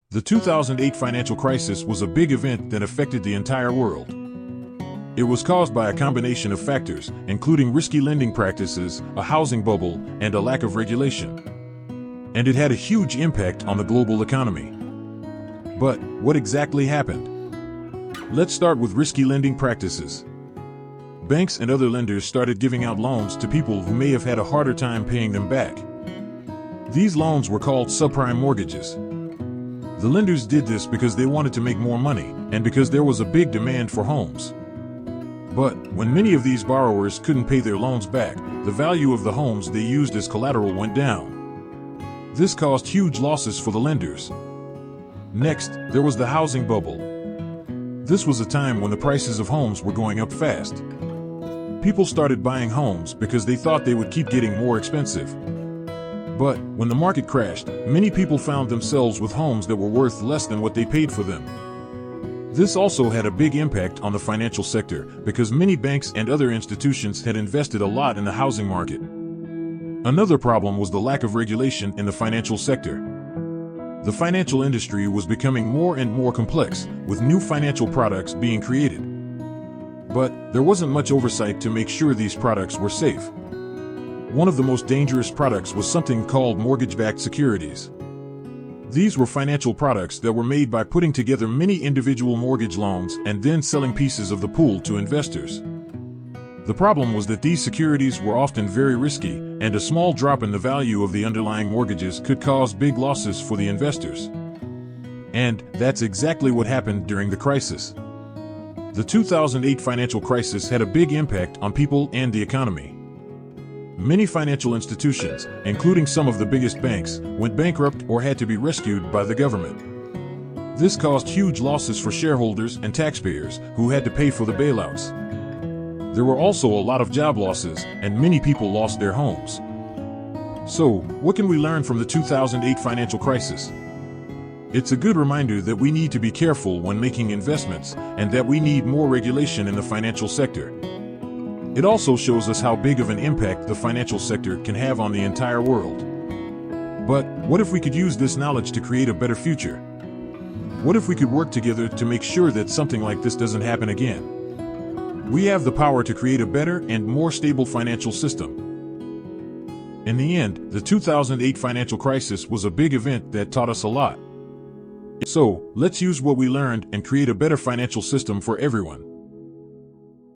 The 2008 financial crisis was a big event that affected the entire world. It was caused by a combination of factors, including risky lending practices, a housing bubble, and a lack of regulation. And it had a huge impact on the global economy. But what exactly happened? Let's start with risky lending practices. Banks and other lenders started giving out loans to people who may have had a harder time paying them back. These loans were called subprime mortgages. The lenders did this because they wanted to make more money and because there was a big demand for homes. But when many of these borrowers couldn't pay their loans back, the value of the homes they used as collateral went down. This caused huge losses for the lenders. Next, there was the housing bubble. This was a time when the prices of homes were going up fast. People started buying homes because they thought they would keep getting more expensive. But when the market crashed, many people found themselves with homes that were worth less than what they paid for them. This also had a big impact on the financial sector because many banks and other institutions had invested a lot in the housing market. Another problem was the lack of regulation in the financial sector. The financial industry was becoming more and more complex, with new financial products being created. But there wasn't much oversight to make sure these products were safe. One of the most dangerous products was something called mortgage-backed securities. These were financial products that were made by putting together many individual mortgage loans and then selling pieces of the pool to investors. The problem was that these securities were often very risky, and a small drop in the value of the underlying mortgages could cause big losses for the investors. And that's exactly what happened during the crisis. The 2008 financial crisis had a big impact on people and the economy. Many financial institutions, including some of the biggest banks, went bankrupt or had to be rescued by the government. This caused huge losses for shareholders and taxpayers who had to pay for the bailouts. There were also a lot of job losses, and many people lost their homes. So, what can we learn from the 2008 financial crisis? It's a good reminder that we need to be careful when making investments and that we need more regulation in the financial sector. It also shows us how big of an impact the financial sector can have on the entire world. But what if we could use this knowledge to create a better future? What if we could work together to make sure that something like this doesn't happen again? We have the power to create a better and more stable financial system. In the end, the 2008 financial crisis was a big event that taught us a lot. So, let's use what we learned and create a better financial system for everyone.